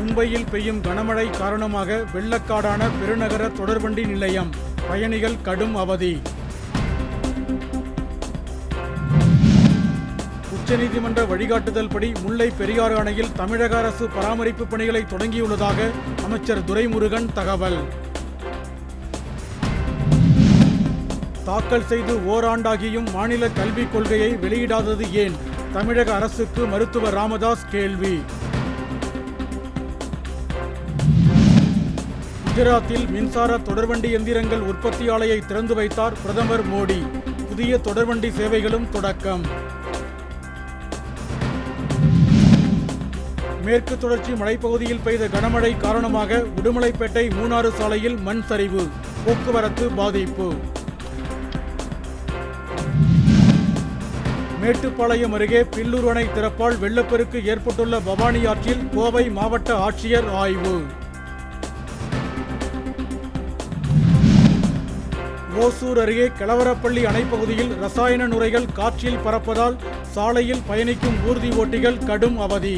மும்பையில் பெய்யும் கனமழை காரணமாக வெள்ளக்காடான பெருநகர தொடர்வண்டி நிலையம், பயணிகள் கடும் அவதி. உச்சநீதிமன்ற வழிகாட்டுதல் படி முல்லை பெரியாறு அணையில் தமிழக அரசு பராமரிப்பு பணிகளை தொடங்கியுள்ளதாக அமைச்சர் துரைமுருகன் தகவல். தாக்கல் செய்து ஓராண்டாகியும் மாநில கல்விக் கொள்கையை வெளியிடாதது ஏன்? தமிழக அரசுக்கு மருத்துவர் ராமதாஸ் கேள்வி. குஜராத்தில் மின்சார தொடர்வண்டி எந்திரங்கள் உற்பத்தி ஆலையை திறந்து வைத்தார் பிரதமர் மோடி. புதிய தொடர்வண்டி சேவைகளும் தொடக்கம். மேற்கு தொடர்ச்சி மலைப்பகுதியில் பெய்த கனமழை காரணமாக உடுமலைப்பேட்டை மூணாறு சாலையில் மண் சரிவு, போக்குவரத்து பாதிப்பு. மேட்டுப்பாளையம் அருகே பில்லூர் அணை திறப்பால் வெள்ளப்பெருக்கு ஏற்பட்டுள்ள பவானி ஆற்றில் கோவை மாவட்ட ஆட்சியர் ஆய்வு. ஓசூர் அருகே கிழவரப்பள்ளி அணைப்பகுதியில் ரசாயன நுரைகள் காற்றில் பறப்பதால் சாலையில் பயணிக்கும் ஊர்தி ஓட்டிகள் கடும் அவதி.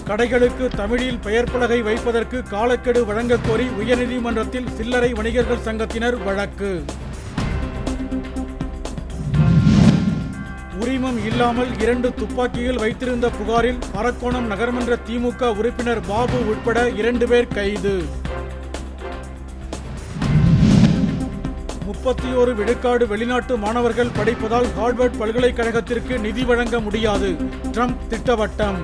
கடைகளுக்கு தமிழில் பெயர் பலகை வைப்பதற்கு காலக்கெடு வழங்கக் கோரி உயர்நீதிமன்றத்தில் சில்லறை வணிகர்கள் சங்கத்தினர் வழக்கு. உரிமம் இல்லாமல் 2 துப்பாக்கிகள் வைத்திருந்த புகாரில் அரக்கோணம் நகர்மன்ற திமுக உறுப்பினர் பாபு உட்பட 2 பேர் கைது. 31 விழுக்காடு வெளிநாட்டு மாணவர்கள் படிப்பதால் ஹார்வர்ட் பல்கலைக்கழகத்திற்கு நிதி வழங்க முடியாது, ட்ரம்ப் திட்டவட்டம்.